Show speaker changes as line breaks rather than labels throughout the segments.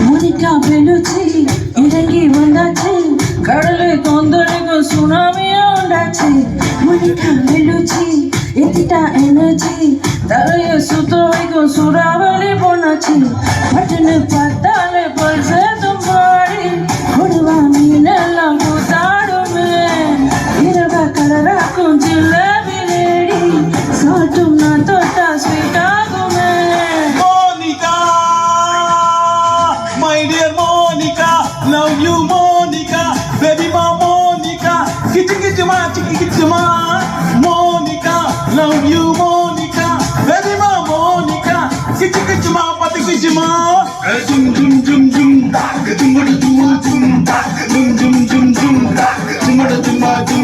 Monica பெலுச்சி இறங்கி வந்தாச்சு கடலை கொந்தளிக்கும் சுனாமியா உண்டாச்சு மோனிகா பெலுச்சி எத்திட்டா எனர்ஜி தலைய சுத்த வைக்கும் சூறாவளி போனாச்சு பட்டுன்னு பார்த்தாலே பல்சேதும் பாடி கொடுவா மீனெல்லாம் கூத்தாடுமே இரவா கலராக்கும் ஜிலேபி லேடி சாட்டும் நான் தொட்டா ஸ்வீட் ஆகுமே
My dear Monica, love you Monica, baby ma Monica, kichuma, Monica, love you Monica, baby ma Monica, kichuma, pati kichuma, jum jum jum jum, jum jum jum, jum jum jum jum, jum jum jum,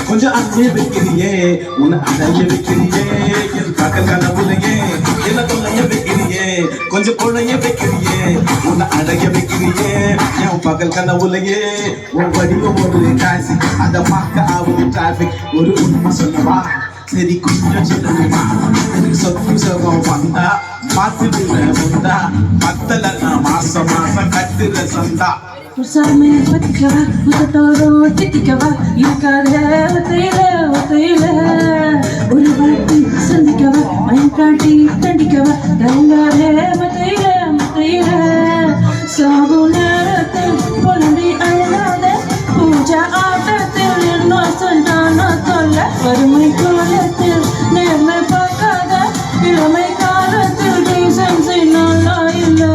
கொஞ்சம் அங்கே வைக்கிறியே உன்னை அடைய வைக்கிறியே என் பகல் கனவுலையே என்ன தொல்லைய வைக்கிறியே கொஞ்சம் கொள்ளைய வைக்கிறியே உன்னை அடைய வைக்கிறியே என் பகல் கனவுலையே உன் வடிவம் ஒரு காசி அதை பார்க்க ஆகும் டிராபிக் ஒரு உண்மை சொல்லவா சரி கொஞ்சம் சொல்லுமா எனக்கு சொத்து சுகம் வந்தா பார்த்துடுற முந்தா பத்தலன்னா மாசம் மாசம் கட்டுற சந்தா
சாமி பத்திக்கவா முத்தத்தோடும் திட்டிக்கவா இருக்காத ஒத்தையில ஒரு வாட்டி சந்திக்கவா மயம் காட்டி தண்டிக்கவா தங்காதே மத்தையில சாகும் நேரத்தில் பொருந்தி அழகாத பூஜா ஆட்டத்தில் இன்னும் சொன்னான தொல்ல வறுமை கோலத்தில் நேர்மை பார்க்காத இளமை காலத்தில் டீசன்ஸை நல்லா இல்லை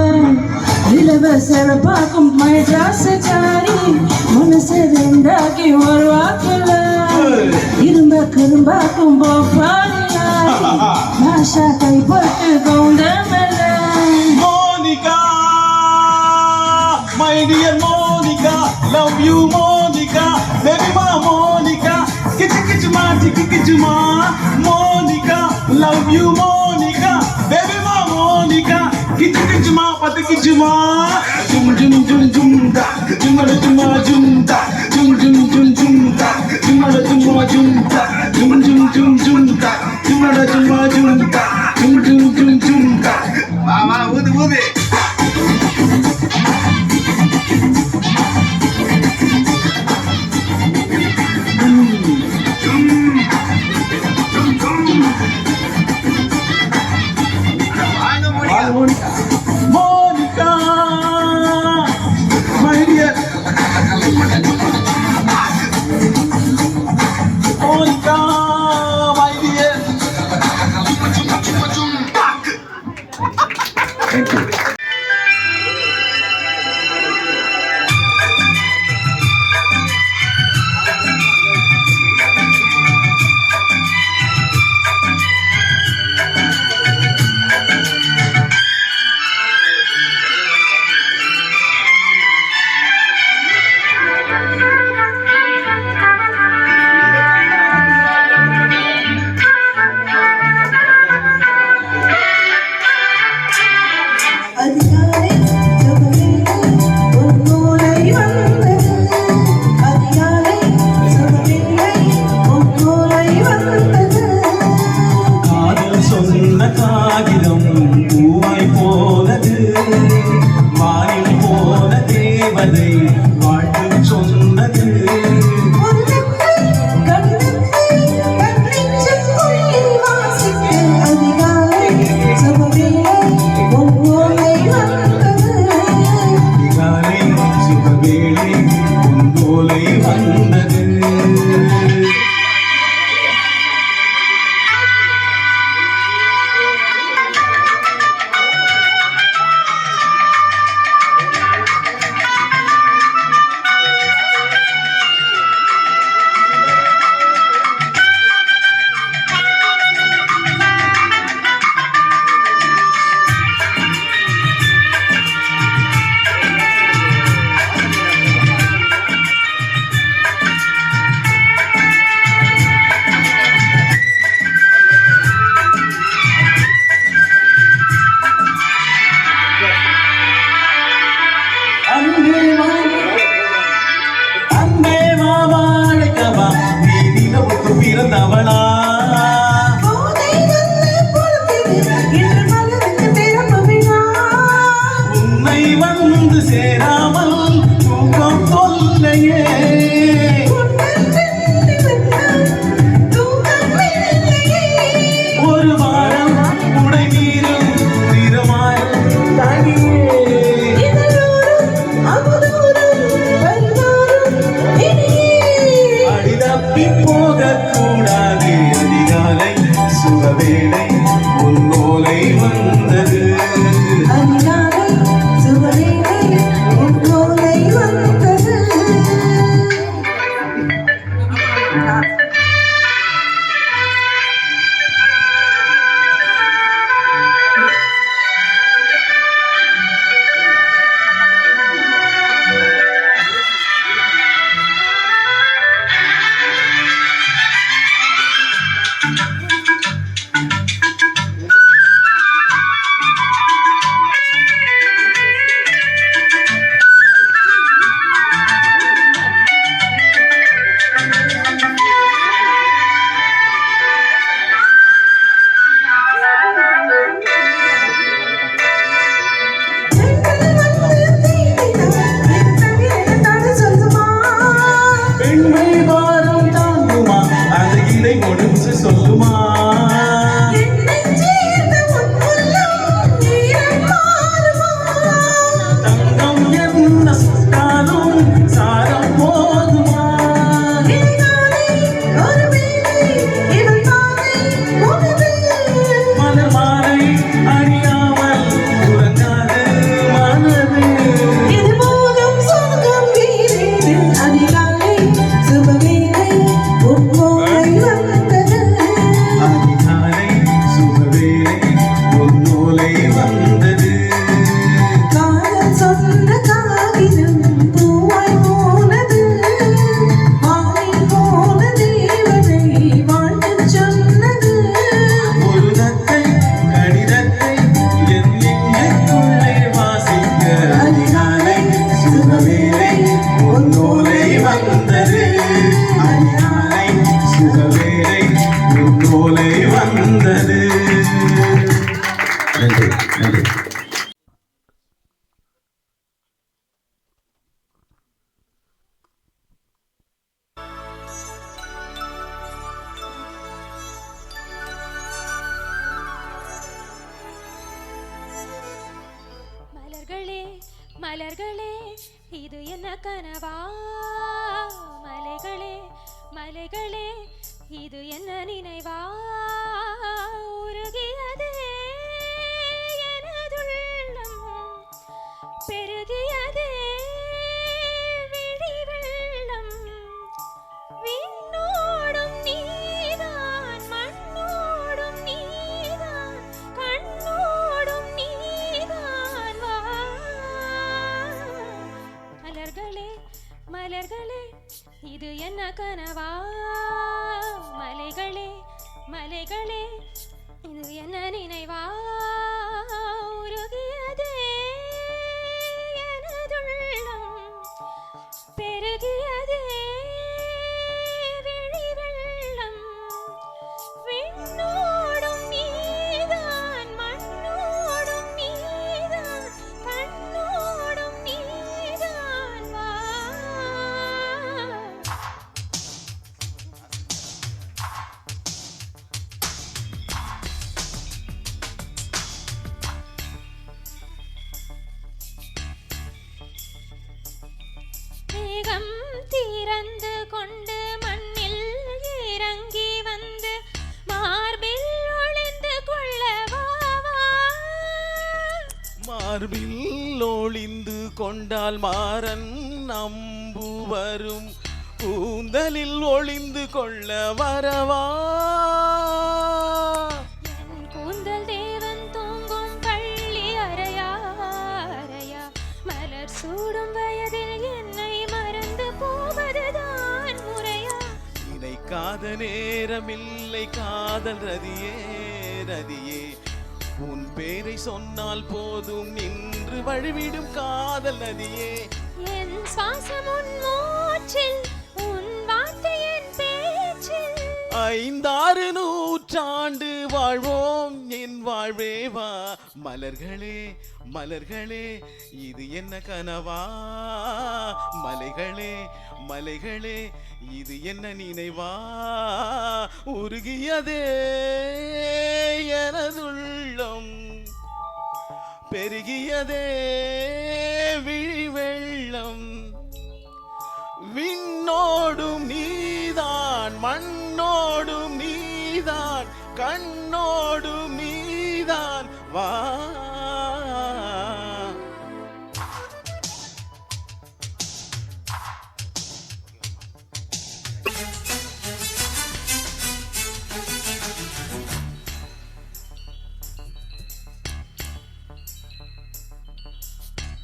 இளவரசர பார்க்கும் மழாசச்சாரி மனசு ரெண்டாக்கி ஒரு வாக்குல இரும்ப கரும்பாக்கும் போப்பாடியாரி பாஷா கைப்பட்டு கவுண்டமல
Monica, my dear Monica, love you Monica, baby ma Monica, kichuma, Monica, love you Monica, baby ma Monica, kichuma, pati kichuma, jum jum jum jum da, jum jum jum da, jum jum jum jum da, jum jum jum da, jum jum jum jum da, jum jum jum da, jum jum jum jum da. Mama, udi. Monica, my dear. Monica, my dear. Thank you.
இன்று மலருக்கு திறப்பு விழா
உன்னை வந்து சேராமல் தூக்கம் தொல்லையே ஒரு வாரம் உடை நீரும் தீரமாய் அடிதப்பி போகக்கூடாது அதிகாலை சுகவேளை உன்னோலை வந்தது சொல்லுமா தங்கம் என்ன சுட்டாலும் சாரம் போதுமா மலர் மாலை அணியாமல் உறங்காது மனது
மலர்களே இது என்ன கனவா மலைகளே மலைகளே இது என்ன நினைவா உருகியதே எனதுள்ளம் பெருகியதே விழி வெள்ளம் விண்ணோடும் நீதான் மண்ணோடும் நீதான் கண்ணோடும் நீதான் வா மலர்களே இது என்ன கனவா மலைகளே மலைகளே இது என்ன நினைவா உருகியதே எனதுள்ளம் பெருகியதே விழி வெள்ளம் விண்ணோடும் நீதான் மண்ணோடும் நீதான் கண்ணோடும் நீதான் வா மேகம் திறந்து கொண்டு மண்ணில் இறங்கி வந்து மார்பில் ஒளிந்து கொள்ளவா
மார்பில் ஒளிந்து கொண்டால் மாறன் அம்பு வரும் கூந்தலில் ஒளிந்து கொள்ள வரவா
என் கூந்தல் தேவன் தூங்கும் பள்ளி அறையா அறையா மலர் சூடும் வயதில் என்னை மறந்து போவதுதான் முறையா
நினைக்காத நேரமில்லை காதல் ரதியே ரதியே உன் பேரை சொன்னால் போதும் நின்று வழிவிடும் காதல் நதியே
என் சுவாசம் உன் மூச்சில் உன் வார்த்தை என் பேச்சில்
5-6 நூற்றாண்டு வாழ்வோம் என்
வாழ்வே வா. மலர்களே மலர்களே இது என்ன கனவா? மலைகளே மலைகளே இது என்ன நினைவா? உருகியதே எனதுள்ளம், பெருகியதே விழி வெள்ளம். விண்ணோடும் நீதான், மண்ணோடும் நீதான், கண்ணோடும் நீதான் வா.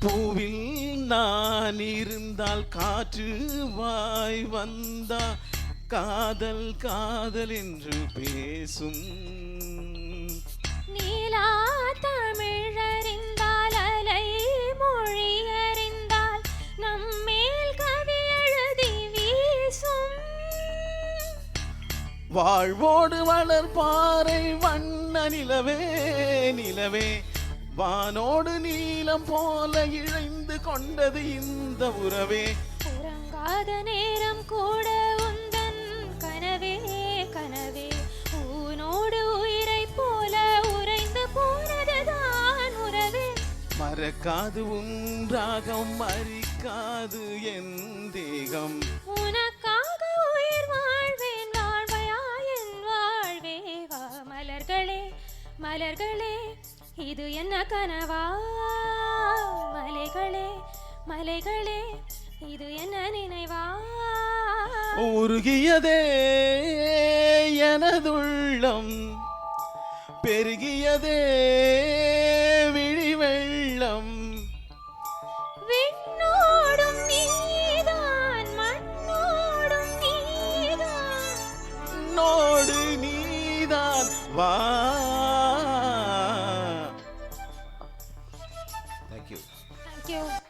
பூவில் நான் இருந்தால் காற்று வாய் வந்தா காதல் காதல் என்று பேசும்.
நீலா தமிழறிந்தால் அலை மொழி அறிந்தால் நம்மேல் கவி எழுதி வீசும்.
வாழ்வோடு வளர்பாறை வண்ண நிலவே நிலவே, வானோடு நீலம் போல இழைந்து கொண்டது இந்த உறவே.
உறங்காத நேரம் கூட உந்தன் கனவே கனவே, ஊனோடு உயிரை போல உறைந்து போனதுதான் உறவே.
மறக்காது உன் ராகம், மறிக்காது என் தேகம்.
உனக்காக உயிர் வாழ்வேன், வாழ்வையா என் வாழ்வே வா. மலர்களே மலர்களே இது என்ன கனவா? மலைகளே மலைகளே இது என்ன நினைவா?
உருகியதே எனதுள்ளம், பெருகியதே விழி வெள்ளம்.
விண்ணோடும் நீதான், மண்ணோடும் நீதான்,
நோடு நீதான் வா.
Thank you.